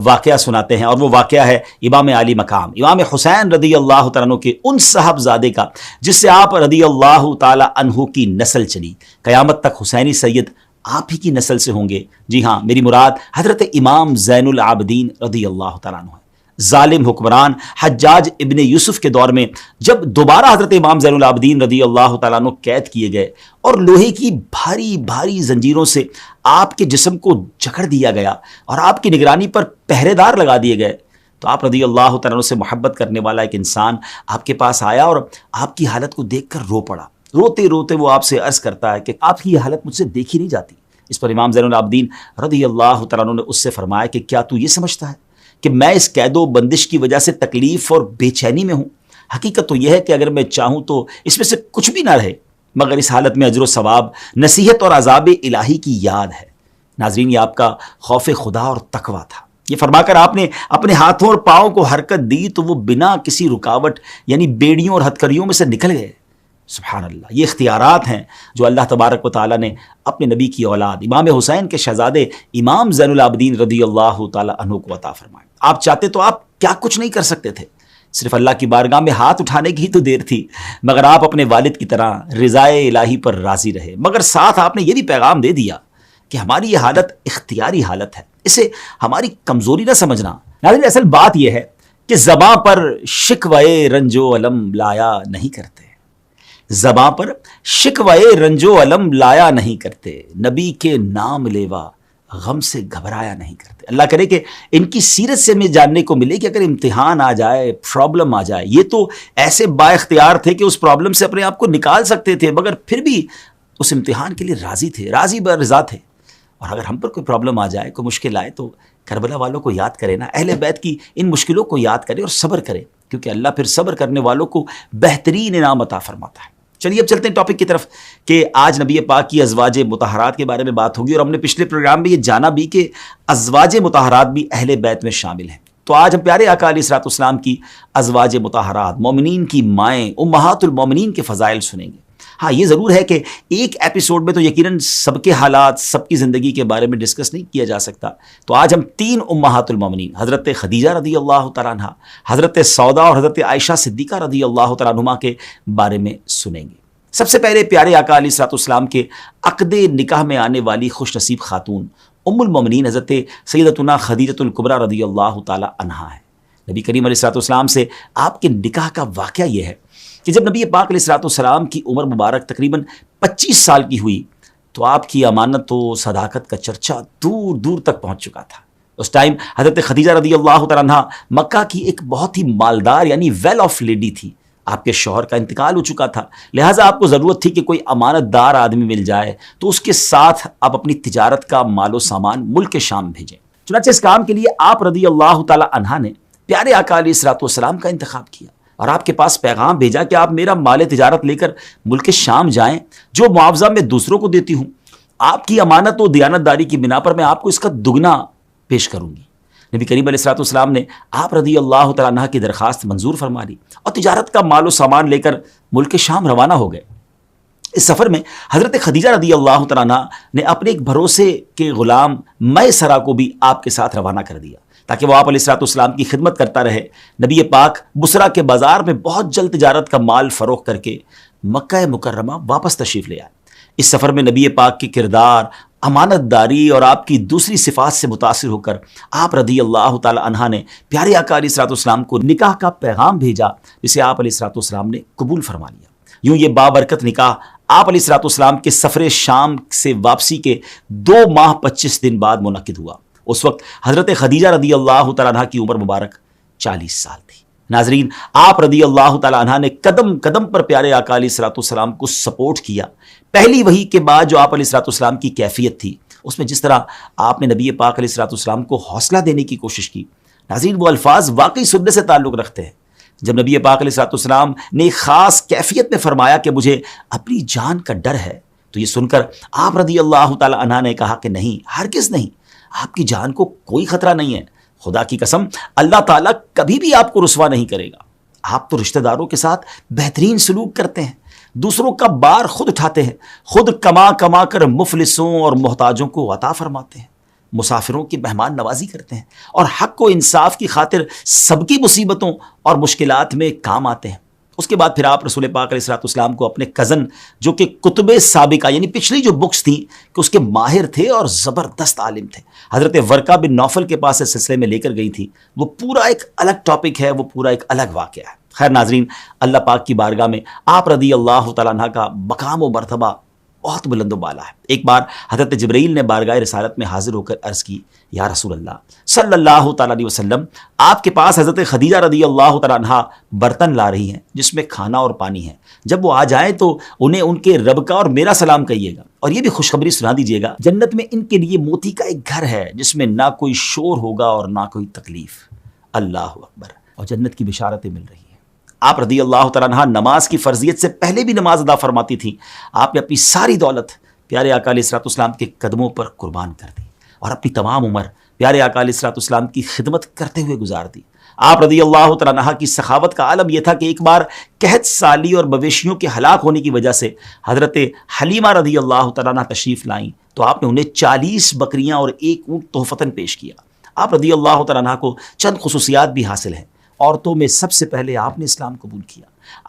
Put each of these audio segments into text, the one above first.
واقعہ سناتے ہیں، اور وہ واقعہ ہے امام عالی مقام امام حسین رضی اللہ تعالیٰ عنہ کے ان صاحبزادے کا جس سے آپ رضی اللہ تعالیٰ عنہ کی نسل چلی۔ قیامت تک حسینی سید آپ ہی کی نسل سے ہوں گے۔ جی ہاں، میری مراد حضرت امام زین العابدین رضی اللہ تعالیٰ عنہ ہے۔ ظالم حکمران حجاج ابن یوسف کے دور میں جب دوبارہ حضرت امام زین العابدین رضی اللہ تعالیٰ عنہ قید کیے گئے اور لوہے کی بھاری بھاری زنجیروں سے آپ کے جسم کو جکڑ دیا گیا اور آپ کی نگرانی پر پہرے دار لگا دیے گئے، تو آپ رضی اللہ تعالیٰ عنہ سے محبت کرنے والا ایک انسان آپ کے پاس آیا اور آپ کی حالت کو دیکھ کر رو پڑا۔ روتے روتے وہ آپ سے عرض کرتا ہے کہ آپ کی یہ حالت مجھ سے دیکھی نہیں جاتی۔ اس پر امام زین العابدین رضی اللہ تعالیٰ عنہ نے اس سے فرمایا کہ کیا تو یہ سمجھتا ہے کہ میں اس قید و بندش کی وجہ سے تکلیف اور بے چینی میں ہوں؟ حقیقت تو یہ ہے کہ اگر میں چاہوں تو اس میں سے کچھ بھی نہ رہے، مگر اس حالت میں اجر و ثواب، نصیحت اور عذاب الہی کی یاد ہے۔ ناظرین، یہ آپ کا خوف خدا اور تقویٰ تھا۔ یہ فرما کر آپ نے اپنے ہاتھوں اور پاؤں کو حرکت دی تو وہ بنا کسی رکاوٹ یعنی بیڑیوں اور ہتھکڑیوں میں سے نکل گئے۔ سبحان اللہ، یہ اختیارات ہیں جو اللہ تبارک و تعالیٰ نے اپنے نبی کی اولاد امام حسین کے شہزادے امام زین العابدین رضی اللہ تعالیٰ عنہ کو عطا فرمائے۔ آپ چاہتے تو آپ کیا کچھ نہیں کر سکتے تھے، صرف اللہ کی بارگاہ میں ہاتھ اٹھانے کی ہی تو دیر تھی، مگر آپ اپنے والد کی طرح رضائے الہی پر راضی رہے، مگر ساتھ آپ نے یہ بھی پیغام دے دیا کہ ہماری یہ حالت اختیاری حالت ہے، اسے ہماری کمزوری نہ سمجھنا۔ ناظرین، اصل بات یہ ہے کہ زباں پر شکوے رنج و علم لایا نہیں کرتے، زباں پر شکوے رنج و علم لایا نہیں کرتے، نبی کے نام لیوا غم سے گھبرایا نہیں کرتے۔ اللہ کرے کہ ان کی سیرت سے ہمیں جاننے کو ملے کہ اگر امتحان آ جائے، پرابلم آ جائے، یہ تو ایسے با اختیار تھے کہ اس پرابلم سے اپنے آپ کو نکال سکتے تھے، مگر پھر بھی اس امتحان کے لیے راضی تھے، راضی برضا تھے۔ اور اگر ہم پر کوئی پرابلم آ جائے، کوئی مشکل آئے، تو کربلا والوں کو یاد کرے نا، اہل بیت کی ان مشکلوں کو یاد کرے اور صبر کرے، کیونکہ اللہ پھر صبر کرنے والوں کو بہترین انعام عطا فرماتا ہے۔ چلیے اب چلتے ہیں ٹاپک کی طرف کہ آج نبی پاک کی ازواج مطہرات کے بارے میں بات ہوگی، اور ہم نے پچھلے پروگرام میں یہ جانا بھی کہ ازواج مطہرات بھی اہل بیت میں شامل ہیں۔ تو آج ہم پیارے آقا علیہ الصلوۃ والسلام کی ازواج مطہرات، مومنین کی مائیں، امہات المومنین کے فضائل سنیں گے۔ ہاں، یہ ضرور ہے کہ ایک ایپیسوڈ میں تو یقیناً سب کے حالات، سب کی زندگی کے بارے میں ڈسکس نہیں کیا جا سکتا، تو آج ہم 3 امہات المومنین، حضرت خدیجہ رضی اللہ تعالیٰ عنہ، حضرت سودا اور حضرت عائشہ صدیقہ رضی اللہ تعالیٰ عنہما کے بارے میں سنیں گے۔ سب سے پہلے پیارے آقا علیہ الصلوۃ والسلام کے عقد نکاح میں آنے والی خوش نصیب خاتون ام المومنین حضرت سیدتنا خدیجۃ الکبریٰ رضی اللہ تعالی عنہا ہے۔ نبی کریم علیہ الصلوۃ والسلام سے آپ کے نکاح کا واقعہ یہ ہے کہ جب نبی پاک علیہ الصلوۃ والسلام کی عمر مبارک تقریباً 25 سال کی ہوئی تو آپ کی امانت و صداقت کا چرچا دور دور تک پہنچ چکا تھا۔ اس ٹائم حضرت خدیجہ رضی اللہ تعالی عنہا مکہ کی ایک بہت ہی مالدار یعنی ویل آف لیڈی تھی۔ آپ کے شوہر کا انتقال ہو چکا تھا، لہٰذا آپ کو ضرورت تھی کہ کوئی امانت دار آدمی مل جائے تو اس کے ساتھ آپ اپنی تجارت کا مال و سامان ملک شام بھیجیں۔ چنانچہ اس کام کے لیے آپ رضی اللہ تعالی عنہا نے پیارے آقا علیہ الصلوۃ والسلام کا انتخاب کیا اور آپ کے پاس پیغام بھیجا کہ آپ میرا مال تجارت لے کر ملک شام جائیں، جو معاوضہ میں دوسروں کو دیتی ہوں، آپ کی امانت و دیانت داری کی بنا پر میں آپ کو اس کا دگنا پیش کروں گی۔ نبی کریم علیہ الصلوۃ والسلام نے آپ رضی اللہ تعالیٰ عنہ کی درخواست منظور فرما لی اور تجارت کا مال و سامان لے کر ملک شام روانہ ہو گئے۔ اس سفر میں حضرت خدیجہ رضی اللہ تعالیٰ عنہ نے اپنے ایک بھروسے کے غلام میسرہ کو بھی آپ کے ساتھ روانہ کر دیا تاکہ وہ آپ علیہ الصلوۃ والسلام کی خدمت کرتا رہے۔ نبی پاک بصرہ کے بازار میں بہت جلد تجارت کا مال فروخت کر کے مکہ مکرمہ واپس تشریف لے آئے۔ اس سفر میں نبی پاک کی کردار، امانت داری اور آپ کی دوسری صفات سے متاثر ہو کر آپ رضی اللہ تعالی عنہ نے پیارے آقا علیہ الصلوۃ والسلام کو نکاح کا پیغام بھیجا، جسے آپ علیہ الصلوۃ والسلام نے قبول فرما لیا۔ یوں یہ بابرکت نکاح آپ علیہ الصلوۃ والسلام کے سفر شام سے واپسی کے 2 ماہ 25 دن بعد منعقد ہوا۔ اس وقت حضرت خدیجہ رضی اللہ تعالی عنہ کی عمر مبارک 40 سال تھی۔ ناظرین، آپ رضی اللہ تعالی عنہ نے قدم قدم پر پیارے آقا علیہ الصلوۃ والسلام کو سپورٹ کیا۔ پہلی وحی کے بعد جو آپ علیہ الصلوۃ والسلام کی کیفیت تھی، اس میں جس طرح آپ نے نبی پاک علیہ الصلوۃ والسلام کو حوصلہ دینے کی کوشش کی، ناظرین وہ الفاظ واقعی سننے سے تعلق رکھتے ہیں۔ جب نبی پاک علیہ الصلوۃ والسلام نے ایک خاص کیفیت میں فرمایا کہ مجھے اپنی جان کا ڈر ہے، تو یہ سن کر آپ رضی اللہ تعالی عنہ نے کہا کہ نہیں، ہرگز نہیں، آپ کی جان کو کوئی خطرہ نہیں ہے، خدا کی قسم اللہ تعالیٰ کبھی بھی آپ کو رسوا نہیں کرے گا۔ آپ تو رشتہ داروں کے ساتھ بہترین سلوک کرتے ہیں، دوسروں کا بار خود اٹھاتے ہیں، خود کما کما کر مفلسوں اور محتاجوں کو عطا فرماتے ہیں۔ مسافروں کی مہمان نوازی کرتے ہیں اور حق و انصاف کی خاطر سب کی مصیبتوں اور مشکلات میں کام آتے ہیں۔ اس کے بعد پھر آپ رسول پاک علیہ السلام کو اپنے کزن جو کہ کتب سابقہ یعنی پچھلی جو بکس تھیں کہ اس کے ماہر تھے اور زبردست عالم تھے، حضرت ورقہ بن نوفل کے پاس اس سلسلے میں لے کر گئی تھی۔ وہ پورا ایک الگ ٹاپک ہے، وہ پورا ایک الگ واقعہ ہے۔ خیر ناظرین، اللہ پاک کی بارگاہ میں آپ رضی اللہ تعالیٰ عنہ کا مقام و مرتبہ بہت بلند و بالا ہے۔ ایک بار حضرت جبرائیل نے بارگاہ رسالت میں حاضر ہو کر عرض کی، یا رسول اللہ صلی اللہ تعالیٰ علیہ وسلم، آپ کے پاس حضرت خدیجہ رضی اللہ تعالیٰ عنہ برتن لا رہی ہیں جس میں کھانا اور پانی ہے، جب وہ آ جائیں تو انہیں ان کے رب کا اور میرا سلام کہیے گا، اور یہ بھی خوشخبری سنا دیجیے گا جنت میں ان کے لیے موتی کا ایک گھر ہے جس میں نہ کوئی شور ہوگا اور نہ کوئی تکلیف۔ اللہ اکبر، اور جنت کی بشارتیں مل رہی ہیں۔ آپ رضی اللہ تعالیٰ عنہ نماز کی فرضیت سے پہلے بھی نماز ادا فرماتی تھیں۔ آپ نے اپنی ساری دولت پیارے آقا علیہ السلام کے قدموں پر قربان کر دی اور اپنی تمام عمر پیارے آقا علیہ السلام کی خدمت کرتے ہوئے گزار دی۔ آپ رضی اللہ تعالیٰ عنہ کی سخاوت کا عالم یہ تھا کہ ایک بار قحط سالی اور مویشیوں کے ہلاک ہونے کی وجہ سے حضرت حلیمہ رضی اللہ تعالیٰ عنہ تشریف لائیں تو آپ نے انہیں 40 بکریاں اور 1 اونٹ تحفتاً پیش کیا۔ آپ رضی اللہ تعالیٰ عنہ کو چند خصوصیات بھی حاصل ہیں۔ عورتوں میں سب سے پہلے آپ نے اسلام قبول کیا۔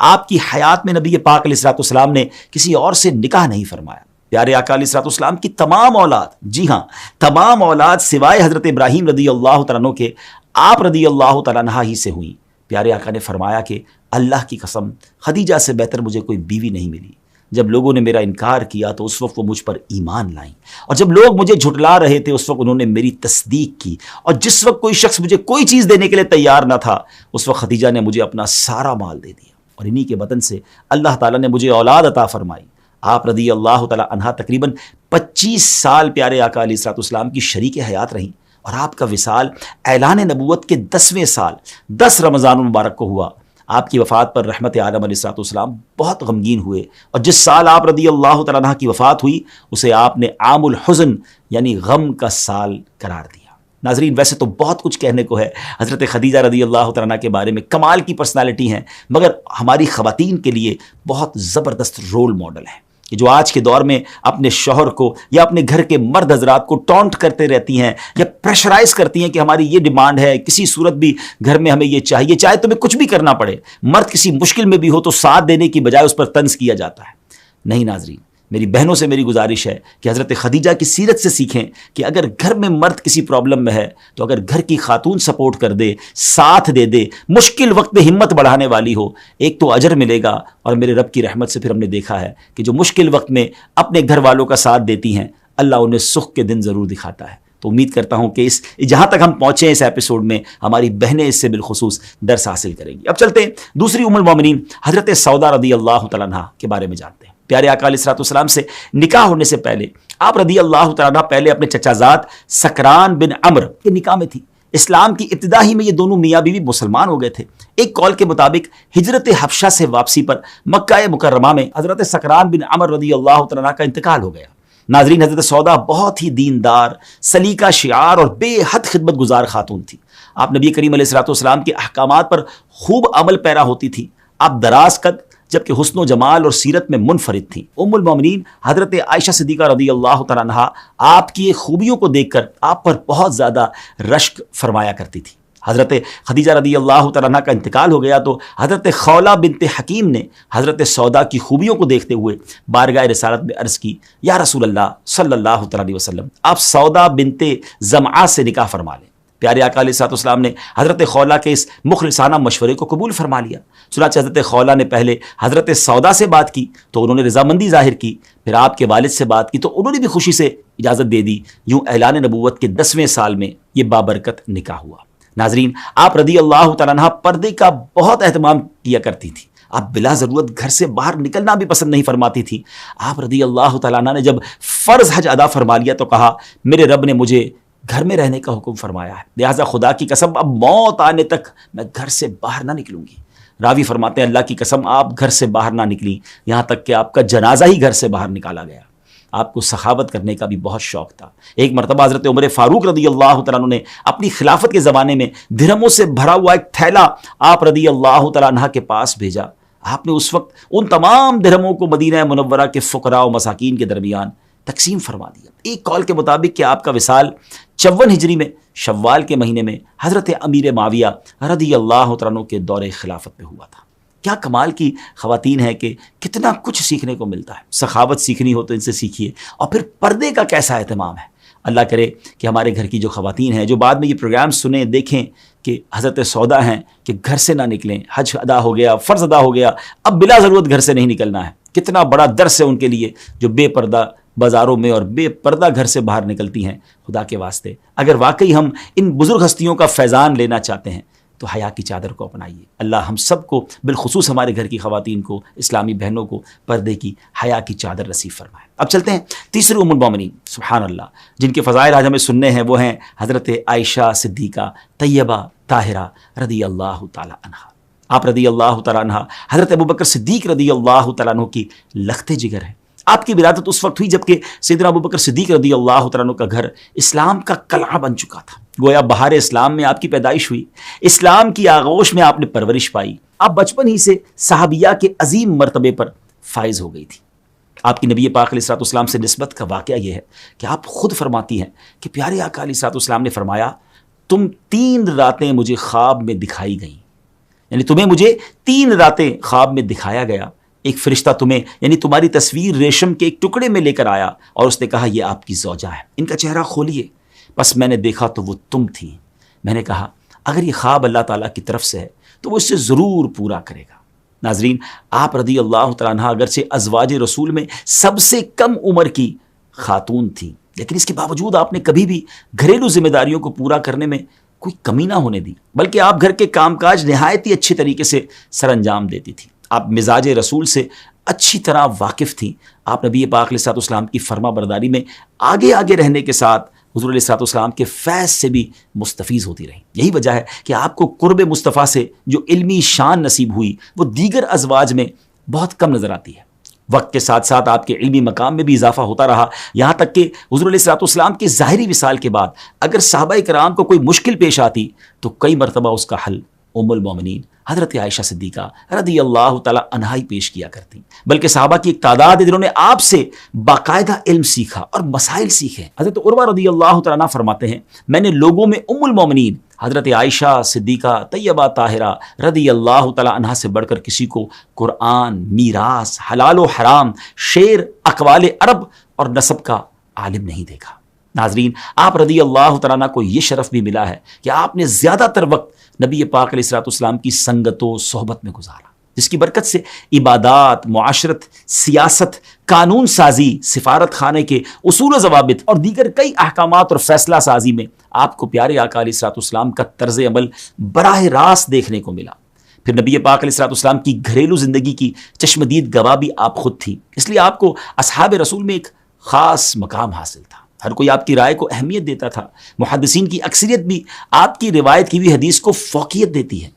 آپ کی حیات میں نبی پاک علیہ السلام نے کسی اور سے نکاح نہیں فرمایا۔ پیارے آقا علیہ السلام کی تمام اولاد، جی ہاں تمام اولاد سوائے حضرت ابراہیم رضی اللہ تعالیٰ عنہ کے، آپ رضی اللہ تعالیٰ عنہ ہی سے ہوئیں۔ پیارے آقا نے فرمایا کہ اللہ کی قسم خدیجہ سے بہتر مجھے کوئی بیوی نہیں ملی۔ جب لوگوں نے میرا انکار کیا تو اس وقت وہ مجھ پر ایمان لائیں، اور جب لوگ مجھے جھٹلا رہے تھے اس وقت انہوں نے میری تصدیق کی، اور جس وقت کوئی شخص مجھے کوئی چیز دینے کے لیے تیار نہ تھا اس وقت خدیجہ نے مجھے اپنا سارا مال دے دیا، اور انہی کے بدن سے اللہ تعالیٰ نے مجھے اولاد عطا فرمائی۔ آپ رضی اللہ تعالیٰ عنہ تقریباً 25 سال پیارے آقا علیہ السلام کی شریک حیات رہیں، اور آپ کا وصال اعلان نبوت کے 10ویں سال 10 رمضان المبارک کو ہوا۔ آپ کی وفات پر رحمت عالم علیہ السلام بہت غمگین ہوئے، اور جس سال آپ رضی اللہ تعالیٰ عنہ کی وفات ہوئی اسے آپ نے عام الحزن یعنی غم کا سال قرار دیا۔ ناظرین، ویسے تو بہت کچھ کہنے کو ہے حضرت خدیجہ رضی اللہ تعالیٰ عنہ کے بارے میں، کمال کی پرسنالٹی ہیں، مگر ہماری خواتین کے لیے بہت زبردست رول ماڈل ہیں کہ جو آج کے دور میں اپنے شوہر کو یا اپنے گھر کے مرد حضرات کو ٹونٹ کرتے رہتی ہیں یا پریشرائز کرتی ہیں کہ ہماری یہ ڈیمانڈ ہے، کسی صورت بھی گھر میں ہمیں یہ چاہیے، چاہے تمہیں کچھ بھی کرنا پڑے۔ مرد کسی مشکل میں بھی ہو تو ساتھ دینے کی بجائے اس پر طنز کیا جاتا ہے۔ نہیں ناظرین، میری بہنوں سے میری گزارش ہے کہ حضرت خدیجہ کی سیرت سے سیکھیں کہ اگر گھر میں مرد کسی پرابلم میں ہے تو اگر گھر کی خاتون سپورٹ کر دے، ساتھ دے دے، مشکل وقت میں ہمت بڑھانے والی ہو، ایک تو اجر ملے گا، اور میرے رب کی رحمت سے پھر ہم نے دیکھا ہے کہ جو مشکل وقت میں اپنے گھر والوں کا ساتھ دیتی ہیں اللہ انہیں سکھ کے دن ضرور دکھاتا ہے۔ تو امید کرتا ہوں کہ جہاں تک ہم پہنچے اس ایپیسوڈ میں ہماری بہنیں اس سے بالخصوص درس حاصل کریں گی۔ اب چلتے ہیں دوسری ام المومنین حضرت سودا رضی اللہ تعالیٰ عنہ کے بارے میں جانتے ہیں۔ پیارے آقا علیہ السلام سے نکاح ہونے سے پہلے آپ رضی اللہ تعالیٰ عنہ پہلے اپنے چچا زاد سکران بن عمرو کے نکاح میں تھی۔ اسلام کی ابتدا ہی میں یہ دونوں میاں بیوی مسلمان ہو گئے تھے۔ ایک قول کے مطابق ہجرت حبشہ سے واپسی پر مکہ مکرمہ میں حضرت سکران بن عمرو رضی اللہ تعالیٰ عنہ کا انتقال ہو گیا۔ ناظرین، حضرت سودا بہت ہی دیندار، سلیقہ شعار اور بے حد خدمت گزار خاتون تھی۔ آپ نبی کریم علیہ السلام کے احکامات پر خوب عمل پیرا ہوتی تھی۔ آپ دراز قد جبکہ حسن و جمال اور سیرت میں منفرد تھیں۔ ام المومنین حضرت عائشہ صدیقہ رضی اللہ تعالیٰ عنہ آپ کی خوبیوں کو دیکھ کر آپ پر بہت زیادہ رشک فرمایا کرتی تھی۔ حضرت خدیجہ رضی اللہ تعالیٰ عنہ کا انتقال ہو گیا تو حضرت خولہ بنت حکیم نے حضرت سودا کی خوبیوں کو دیکھتے ہوئے بارگاہ رسالت میں عرض کی، یا رسول اللہ صلی اللہ تعالیٰ علیہ وسلم، آپ سودا بنت زمعہ سے نکاح فرما لیں۔ پیارے آقا علیہ السلام نے حضرت خولہ کے اس مخلصانہ مشورے کو قبول فرما لیا۔ چنانچہ حضرت خولہ نے پہلے حضرت سودا سے بات کی تو انہوں نے رضامندی ظاہر کی، پھر آپ کے والد سے بات کی تو انہوں نے بھی خوشی سے اجازت دے دی۔ یوں اعلان نبوت کے 10ویں سال میں یہ بابرکت نکاح ہوا۔ ناظرین، آپ رضی اللہ تعالیٰ عنہ پردے کا بہت اہتمام کیا کرتی تھی۔ آپ بلا ضرورت گھر سے باہر نکلنا بھی پسند نہیں فرماتی تھی۔ آپ رضی اللہ تعالیٰ عنہ نے جب فرض حج ادا فرما لیا تو کہا، میرے رب نے مجھے گھر میں رہنے کا حکم فرمایا ہے، لہٰذا خدا کی قسم اب موت آنے تک میں گھر سے باہر نہ نکلوں گی۔ راوی فرماتے ہیں اللہ کی قسم آپ گھر سے باہر نہ نکلی، یہاں تک کہ آپ کا جنازہ ہی گھر سے باہر نکالا گیا۔ آپ کو سخاوت کرنے کا بھی بہت شوق تھا۔ ایک مرتبہ حضرت عمر فاروق رضی اللہ تعالیٰ عنہ نے اپنی خلافت کے زمانے میں درہموں سے بھرا ہوا ایک تھیلا آپ رضی اللہ تعالیٰ عنہ کے پاس بھیجا۔ آپ نے اس وقت ان تمام درہموں کو مدینہ منورہ کے فقراء و مساکین کے درمیان تقسیم فرما دیا۔ ایک قول کے مطابق کہ آپ کا وصال 54 ہجری میں شوال کے مہینے میں حضرت امیر معاویہ رضی اللہ تعالیٰ عنہ کے دور خلافت میں ہوا تھا۔ کیا کمال کی خواتین ہیں کہ کتنا کچھ سیکھنے کو ملتا ہے۔ سخاوت سیکھنی ہو تو ان سے سیکھیے، اور پھر پردے کا کیسا اہتمام ہے۔ اللہ کرے کہ ہمارے گھر کی جو خواتین ہیں، جو بعد میں یہ پروگرام سنیں دیکھیں کہ حضرت سودا ہیں کہ گھر سے نہ نکلیں، حج ادا ہو گیا، فرض ادا ہو گیا، اب بلا ضرورت گھر سے نہیں نکلنا ہے۔ کتنا بڑا درس ہے ان کے لیے جو بے پردہ بازاروں میں اور بے پردہ گھر سے باہر نکلتی ہیں۔ خدا کے واسطے اگر واقعی ہم ان بزرگ ہستیوں کا فیضان لینا چاہتے ہیں تو حیا کی چادر کو اپنائیے۔ اللہ ہم سب کو، بالخصوص ہمارے گھر کی خواتین کو، اسلامی بہنوں کو پردے کی، حیا کی چادر نصیب فرمائے۔ اب چلتے ہیں تیسرے ام المومنین، سبحان اللہ، جن کے فضائل آج ہمیں سننے ہیں، وہ ہیں حضرت عائشہ صدیقہ طیبہ طاہرہ رضی اللہ تعالی عنہا۔ آپ رضی اللہ تعالیٰ عنہ حضرت ابوبکر صدیق رضی اللہ تعالیٰ عنہ کی لخت جگر ہیں۔ آپ کی ولادت اس وقت ہوئی جبکہ سیدنا ابوبکر صدیق رضی اللہ تعالیٰ عنہ کا گھر اسلام کا قلعہ بن چکا تھا۔ گویا بہار اسلام میں آپ کی پیدائش ہوئی، اسلام کی آغوش میں آپ نے پرورش پائی، آپ بچپن ہی سے صحابیہ کے عظیم مرتبے پر فائز ہو گئی تھی۔ آپ کی نبی پاک علیہ الصلوۃ والسلام سے نسبت کا واقعہ یہ ہے کہ آپ خود فرماتی ہیں کہ پیارے آقا علیہ الصلوۃ والسلام نے فرمایا، تم 3 راتیں مجھے خواب میں دکھائی گئیں، یعنی تمہیں مجھے 3 راتیں خواب میں دکھایا گیا۔ ایک فرشتہ تمہیں، یعنی تمہاری تصویر ریشم کے ایک ٹکڑے میں لے کر آیا اور اس نے کہا یہ آپ کی زوجہ ہے، ان کا چہرہ کھولیے۔ بس میں نے دیکھا تو وہ تم تھی۔ میں نے کہا اگر یہ خواب اللہ تعالیٰ کی طرف سے ہے تو وہ اسے ضرور پورا کرے گا۔ ناظرین، آپ رضی اللہ تعالیٰ عنہ اگرچہ ازواج رسول میں سب سے کم عمر کی خاتون تھی، لیکن اس کے باوجود آپ نے کبھی بھی گھریلو ذمہ داریوں کو پورا کرنے میں کوئی کمی نہ ہونے دی، بلکہ آپ گھر کے کام کاج نہایت ہی اچھی طریقے سے سر انجام دیتی تھی۔ آپ مزاج رسول سے اچھی طرح واقف تھیں۔ آپ نبی پاک علیہ الصلوۃ والسلام کی فرما برداری میں آگے آگے رہنے کے ساتھ حضور علیہ الصلوۃ والسلام کے فیض سے بھی مستفیض ہوتی رہیں۔ یہی وجہ ہے کہ آپ کو قرب مصطفیٰ سے جو علمی شان نصیب ہوئی وہ دیگر ازواج میں بہت کم نظر آتی ہے۔ وقت کے ساتھ ساتھ آپ کے علمی مقام میں بھی اضافہ ہوتا رہا، یہاں تک کہ حضور علیہ الصلوۃ والسلام کے ظاہری وصال کے بعد اگر صحابہ کرام کو کوئی مشکل پیش آتی تو کئی مرتبہ اس کا حل ام المومنین حضرت عائشہ صدیقہ رضی اللہ تعالیٰ عنہا ہی پیش کیا کرتی، بلکہ صحابہ کی ایک تعداد ہے جنہوں نے آپ سے باقاعدہ علم سیکھا اور مسائل سیکھے۔ حضرت عروہ رضی اللہ تعالیٰ عنہ فرماتے ہیں میں نے لوگوں میں ام المومنین حضرت عائشہ صدیقہ طیبہ طاہرہ رضی اللہ تعالیٰ عنہا سے بڑھ کر کسی کو قرآن، میراث، حلال و حرام، شعر، اقوال عرب اور نسب کا عالم نہیں دیکھا۔ ناظرین، آپ رضی اللہ تعالیٰ عنہ کو یہ شرف بھی ملا ہے کہ آپ نے زیادہ تر وقت نبی پاک علیہ الصلوۃ والسلام کی سنگت و صحبت میں گزارا، جس کی برکت سے عبادات، معاشرت، سیاست، قانون سازی، سفارت خانے کے اصول و ضوابط اور دیگر کئی احکامات اور فیصلہ سازی میں آپ کو پیارے آقا علیہ الصلوۃ والسلام کا طرز عمل براہ راست دیکھنے کو ملا۔ پھر نبی پاک علیہ الصلوۃ والسلام کی گھریلو زندگی کی چشمدید گواہ بھی آپ خود تھی، اس لیے آپ کو اصحاب رسول میں ایک خاص مقام حاصل تھا۔ ہر کوئی آپ کی رائے کو اہمیت دیتا تھا۔ محدثین کی اکثریت بھی آپ کی روایت کی ہوئی حدیث کو فوقیت دیتی ہے۔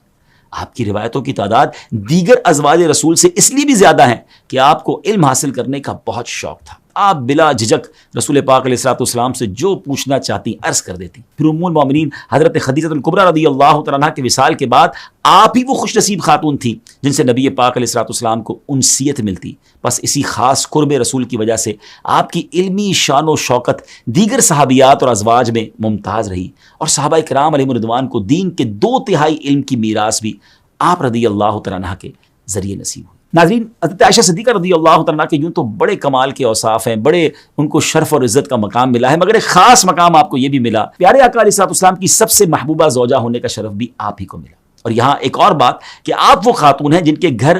آپ کی روایتوں کی تعداد دیگر ازواج رسول سے اس لیے بھی زیادہ ہیں کہ آپ کو علم حاصل کرنے کا بہت شوق تھا۔ آپ بلا جھجک رسول پاک علیہ الصلوۃ والسلام سے جو پوچھنا چاہتی عرض کر دیتی۔ پھر ام المومنین حضرت خدیجہ الکبریٰ رضی اللہ تعالیٰ عنہا کے وصال کے بعد آپ ہی وہ خوش نصیب خاتون تھیں جن سے نبی پاک علیہ الصلوۃ والسلام کو انسیت ملتی۔ بس اسی خاص قرب رسول کی وجہ سے آپ کی علمی شان و شوکت دیگر صحابیات اور ازواج میں ممتاز رہی، اور صحابہ کرام علیہم الرضوان کو دین کے 2/3 علم کی میراث بھی آپ رضی اللہ تعالیٰ عنہ کے ذریعے نصیب ہوئی۔ ناظرین، حضرت عائشہ صدیقہ رضی اللہ تعالیٰ عنہ کے یوں تو بڑے کمال کے اوصاف ہیں، بڑے ان کو شرف اور عزت کا مقام ملا ہے، مگر ایک خاص مقام آپ کو یہ بھی ملا، پیارے آقا علیہ الصلوۃ والسلام کی سب سے محبوبہ زوجہ ہونے کا شرف بھی آپ ہی کو ملا۔ اور یہاں ایک اور بات کہ آپ وہ خاتون ہیں جن کے گھر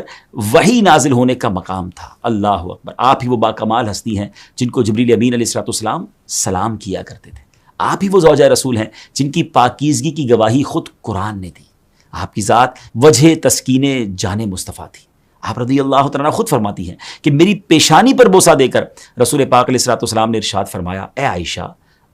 وحی نازل ہونے کا مقام تھا۔ اللہ اکبر، آپ ہی وہ باکمال ہستی ہیں جن کو جبریل امین علیہ الصلوۃ والسلام سلام کیا کرتے تھے۔ آپ ہی وہ زوجہ رسول ہیں جن کی پاکیزگی کی گواہی خود قرآن نے دی۔ آپ کی ذات وجہ تسکین جان مصطفیٰ تھی۔ آپ رضی اللہ تعالیٰ خود فرماتی ہیں کہ میری پیشانی پر بوسہ دے کر رسول پاک علیہ الصلوۃ والسلام نے ارشاد فرمایا، اے عائشہ،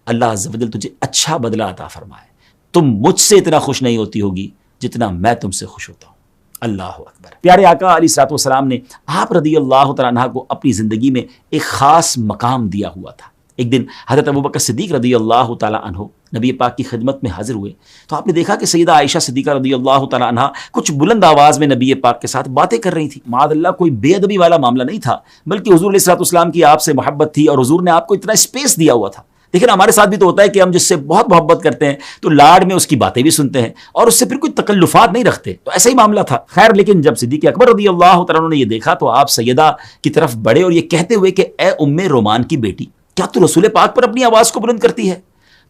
اللہ عز و جل تجھے اچھا بدلہ عطا فرمائے، تم مجھ سے اتنا خوش نہیں ہوتی ہوگی جتنا میں تم سے خوش ہوتا ہوں۔ اللہ اکبر۔ پیارے آقا علیہ الصلوۃ والسلام نے آپ رضی اللہ تعالیٰ عنہ کو اپنی زندگی میں ایک خاص مقام دیا ہوا تھا۔ ایک دن حضرت ابوبکر صدیق رضی اللہ تعالیٰ عنہ نبی پاک کی خدمت میں حاضر ہوئے تو آپ نے دیکھا کہ سیدہ عائشہ صدیقہ رضی اللہ تعالیٰ عنہ کچھ بلند آواز میں نبی پاک کے ساتھ باتیں کر رہی تھیں. معاذ اللہ کوئی بے ادبی والا معاملہ نہیں تھا، بلکہ حضور علیہ الصلوۃ والسلام کی آپ سے محبت تھی اور حضور نے آپ کو اتنا اسپیس دیا ہوا تھا. لیکن ہمارے ساتھ بھی تو ہوتا ہے کہ ہم جس سے بہت محبت کرتے ہیں تو لاڈ میں اس کی باتیں بھی سنتے ہیں اور اس سے پھر کوئی تکلفات نہیں رکھتے. تو ایسا ہی معاملہ تھا. خیر لیکن جب صدیق اکبر رضی اللہ تعالیٰ عنہ نے یہ دیکھا تو آپ سیدہ کی طرف بڑھے اور یہ کہتے ہوئے کہ اے ام رومان کی بیٹی، کیا تو رسول پاک پر اپنی آواز کو بلند کرتی ہے؟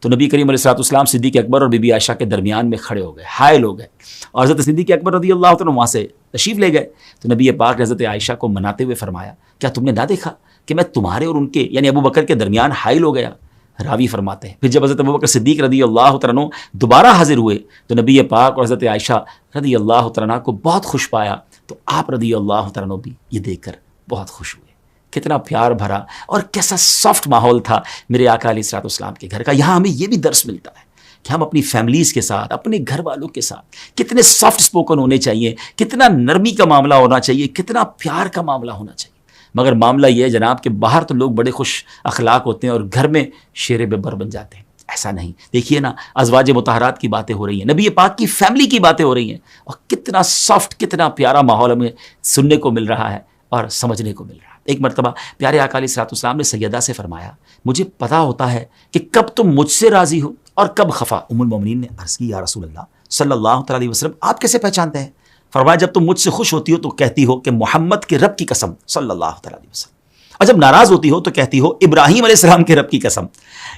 تو نبی کریم علیہ الصلوۃ والسلام صدیق اکبر اور بی بی عائشہ کے درمیان میں کھڑے ہو گئے، حائل ہو گئے، اور حضرت صدیق اکبر رضی اللہ تعالیٰ وہاں سے تشریف لے گئے. تو نبی پاک نے حضرت عائشہ کو مناتے ہوئے فرمایا، کیا تم نے نہ دیکھا کہ میں تمہارے اور ان کے یعنی ابو بکر کے درمیان حائل ہو گیا؟ راوی فرماتے ہیں پھر جب حضرت ابوبکر صدیق رضی اللہ تعالیٰ دوبارہ حاضر ہوئے تو نبی پاک اور حضرت عائشہ رضی اللہ تعالیٰ کو بہت خوش پایا. تو آپ رضی اللہ تعالیٰ بھی یہ دیکھ کر بہت خوش ہوئے. کتنا پیار بھرا اور کیسا سافٹ ماحول تھا میرے آقا علیہ الصلوۃ والسلام کے گھر کا. یہاں ہمیں یہ بھی درس ملتا ہے کہ ہم اپنی فیملیز کے ساتھ، اپنے گھر والوں کے ساتھ کتنے سافٹ اسپوکن ہونے چاہیے، کتنا نرمی کا معاملہ ہونا چاہیے، کتنا پیار کا معاملہ ہونا چاہیے. مگر معاملہ یہ ہے جناب کہ باہر تو لوگ بڑے خوش اخلاق ہوتے ہیں اور گھر میں شیر ببر بن جاتے ہیں. ایسا نہیں. دیکھیے نا، ازواج مطہرات کی باتیں ہو رہی ہیں، نبی پاک کی فیملی کی باتیں ہو رہی ہیں، اور کتنا سافٹ، کتنا پیارا ماحول ہمیں سننے کو مل رہا ہے اور سمجھنے کو مل رہا ہے. ایک مرتبہ پیارے آقا علیہ الصلوۃ والسلام نے سیدہ سے فرمایا، مجھے پتہ ہوتا ہے کہ کب تم مجھ سے راضی ہو اور کب خفا. ام المومنین نے عرض کی، یا رسول اللہ صلی اللہ تعالیٰ علیہ وسلم، آپ کیسے پہچانتے ہیں؟ فرمایا، جب تم مجھ سے خوش ہوتی ہو تو کہتی ہو کہ محمد کے رب کی قسم صلی اللہ تعالیٰ علیہ وسلم، اور جب ناراض ہوتی ہو تو کہتی ہو ابراہیم علیہ السلام کے رب کی قسم.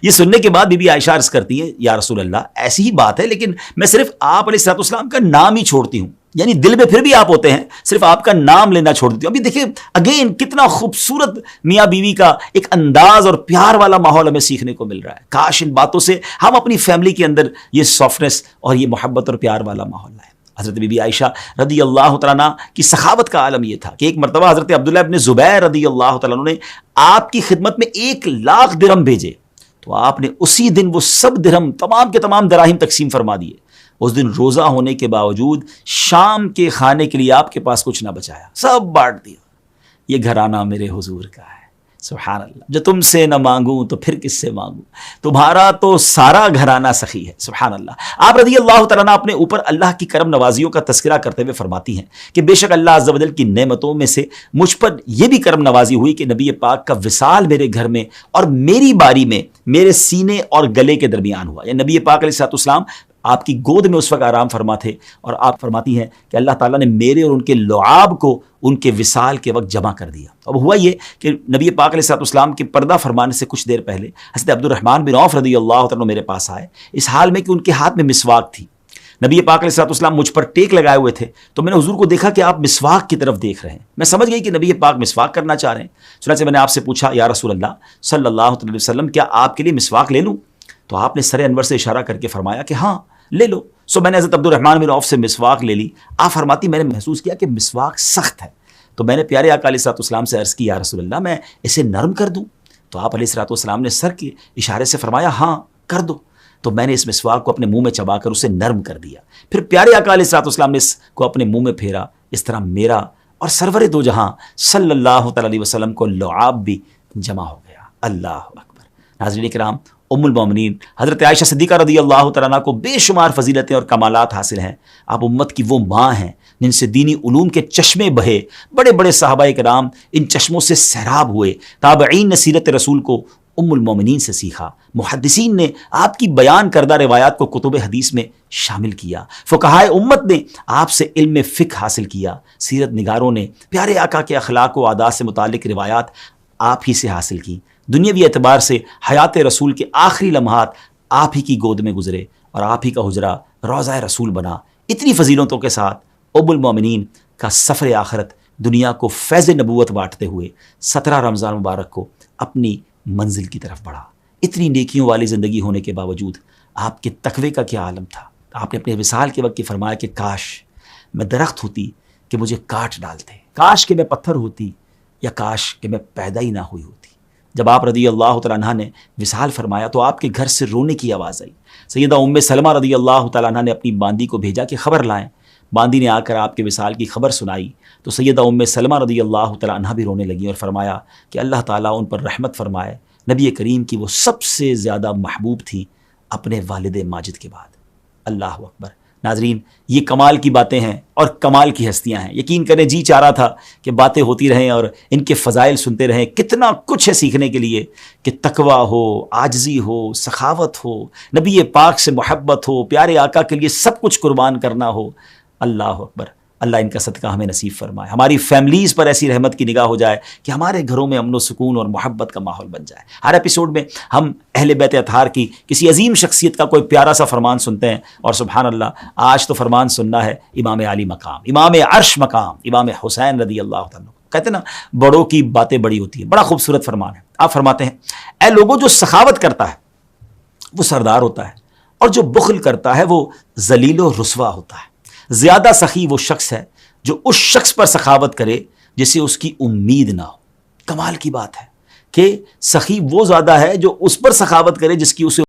یہ سننے کے بعد بی بی عائشہ عرض کرتی ہیں، یا رسول اللہ ایسی ہی بات ہے، لیکن میں صرف آپ علیہ الصلوۃ والسلام کا نام ہی چھوڑتی ہوں، یعنی دل میں پھر بھی آپ ہوتے ہیں، صرف آپ کا نام لینا چھوڑ دیتی ہوں. ابھی دیکھیں اگین کتنا خوبصورت میاں بیوی کا ایک انداز اور پیار والا ماحول ہمیں سیکھنے کو مل رہا ہے. کاش ان باتوں سے ہم اپنی فیملی کے اندر یہ سافٹنس اور یہ محبت اور پیار والا ماحول لائیں. حضرت بی بی عائشہ رضی اللہ تعالیٰ کی سخاوت کا عالم یہ تھا کہ ایک مرتبہ حضرت عبداللہ ابن زبیر رضی اللہ تعالیٰ نے آپ کی خدمت میں 1,00,000 درہم بھیجے تو آپ نے اسی دن وہ سب درہم تمام کے تمام دراہم تقسیم فرما دیے. اس دن روزہ ہونے کے باوجود شام کے کھانے کے لیے آپ کے پاس کچھ نہ بچایا، سب بانٹ دیا. یہ گھرانہ میرے حضور کا ہے. سبحان اللہ. جو تم سے نہ مانگوں تو پھر کس سے مانگوں، تمہارا تو سارا گھرانہ سخی ہے. سبحان اللہ. آپ رضی اللہ تعالیٰ اپنے اوپر اللہ کی کرم نوازیوں کا تذکرہ کرتے ہوئے فرماتی ہیں کہ بے شک اللہ عز و جل کی نعمتوں میں سے مجھ پر یہ بھی کرم نوازی ہوئی کہ نبی پاک کا وصال میرے گھر میں اور میری باری میں میرے سینے اور گلے کے درمیان ہوا. یعنی نبی پاک علیہ الصلوۃ والسلام آپ کی گود میں اس وقت آرام فرما تھے، اور آپ فرماتی ہیں کہ اللہ تعالیٰ نے میرے اور ان کے لعاب کو ان کے وصال کے وقت جمع کر دیا. اب ہوا یہ کہ نبی پاک علیہ الصلوۃ والسلام کے پردہ فرمانے سے کچھ دیر پہلے حضرت عبد الرحمن بن عوف رضی اللہ عنہ میرے پاس آئے، اس حال میں کہ ان کے ہاتھ میں مسواک تھی. نبی پاک علیہ الصلوۃ والسلام مجھ پر ٹیک لگائے ہوئے تھے تو میں نے حضور کو دیکھا کہ آپ مسواک کی طرف دیکھ رہے ہیں. میں سمجھ گئی کہ نبی پاک مسواک کرنا چاہ رہے ہیں. چنانچہ میں نے آپ سے پوچھا، یا رسول اللہ صلی اللہ علیہ وسلم، کیا آپ کے لیے مسواک لے لوں؟ تو آپ نے سر انور سے اشارہ کر کے فرمایا کہ ہاں لے لو. سو میں نے حضرت عبد الرحمن بن عوف سے مسواک لے لی. آپ فرماتی میں نے محسوس کیا کہ مسواک سخت ہے، تو میں نے پیارے آقا علیہ الصلوۃ والسلام سے عرض کی، یا رسول اللہ میں اسے نرم کر دوں؟ تو آپ علیہ الصلوۃ والسلام نے سر کے اشارے سے فرمایا ہاں کر دو. تو میں نے اس مسواک کو اپنے منہ میں چبا کر اسے نرم کر دیا. پھر پیارے آقا علیہ الصلوۃ والسلام نے اس کو اپنے منہ میں پھیرا. اس طرح میرا اور سرور دو جہاں صلی اللہ تعالیٰ علیہ وسلم کو لعاب بھی جمع ہو گیا. اللہ اکبر. ناظرین کرام، ام المومنین حضرت عائشہ صدیقہ رضی اللہ تعالیٰ کو بے شمار فضیلتیں اور کمالات حاصل ہیں. آپ امت کی وہ ماں ہیں جن سے دینی علوم کے چشمے بہے. بڑے بڑے صحابہ کرام ان چشموں سے سیراب ہوئے. تابعین نے سیرت رسول کو ام المومنین سے سیکھا. محدثین نے آپ کی بیان کردہ روایات کو کتب حدیث میں شامل کیا. فقہائے امت نے آپ سے علم فقہ حاصل کیا. سیرت نگاروں نے پیارے آقا کے اخلاق و عادات سے متعلق روایات آپ ہی سے حاصل کی. دنیاوی اعتبار سے حیات رسول کے آخری لمحات آپ ہی کی گود میں گزرے اور آپ ہی کا حجرہ روضہ رسول بنا. اتنی فضیلتوں کے ساتھ ام المومنین کا سفر آخرت دنیا کو فیض نبوت بانٹتے ہوئے 17 رمضان مبارک کو اپنی منزل کی طرف بڑھا. اتنی نیکیوں والی زندگی ہونے کے باوجود آپ کے تقوی کا کیا عالم تھا. آپ نے اپنے وصال کے وقت فرمایا کہ کاش میں درخت ہوتی کہ مجھے کاٹ ڈالتے، کاش کہ میں پتھر ہوتی، یا کاش کہ میں پیدا ہی نہ ہوئی ہوتی. جب آپ رضی اللہ تعالیٰ عنہ نے وصال فرمایا تو آپ کے گھر سے رونے کی آواز آئی. سیدہ ام سلمہ رضی اللہ تعالیٰ عنہ نے اپنی باندی کو بھیجا کہ خبر لائیں. باندی نے آ کر آپ کے وصال کی خبر سنائی تو سیدہ ام سلمہ رضی اللہ تعالیٰ عنہ بھی رونے لگی اور فرمایا کہ اللہ تعالیٰ ان پر رحمت فرمائے، نبی کریم کی وہ سب سے زیادہ محبوب تھی اپنے والد ماجد کے بعد۔ اللہ اکبر۔ ناظرین، یہ کمال کی باتیں ہیں اور کمال کی ہستیاں ہیں، یقین کریں جی چاہ رہا تھا کہ باتیں ہوتی رہیں اور ان کے فضائل سنتے رہیں۔ کتنا کچھ ہے سیکھنے کے لیے کہ تقوی ہو، عاجزی ہو، سخاوت ہو، نبی پاک سے محبت ہو، پیارے آقا کے لیے سب کچھ قربان کرنا ہو۔ اللہ اکبر۔ اللہ ان کا صدقہ ہمیں نصیب فرمائے، ہماری فیملیز پر ایسی رحمت کی نگاہ ہو جائے کہ ہمارے گھروں میں امن و سکون اور محبت کا ماحول بن جائے۔ ہر ایپیسوڈ میں ہم اہل بیت اطہار کی کسی عظیم شخصیت کا کوئی پیارا سا فرمان سنتے ہیں، اور سبحان اللہ آج تو فرمان سننا ہے امام علی مقام، امام عرش مقام، امام حسین رضی اللہ تعالیٰ۔ کہتے ہیں نا بڑوں کی باتیں بڑی ہوتی ہیں، بڑا خوبصورت فرمان ہے۔ آپ فرماتے ہیں اے لوگوں، جو سخاوت کرتا ہے وہ سردار ہوتا ہے، اور جو بخل کرتا ہے وہ ذلیل و رسوا ہوتا ہے۔ زیادہ سخی وہ شخص ہے جو اس شخص پر سخاوت کرے جسے اس کی امید نہ ہو۔ کمال کی بات ہے کہ سخی وہ زیادہ ہے جو اس پر سخاوت کرے جس کی اسے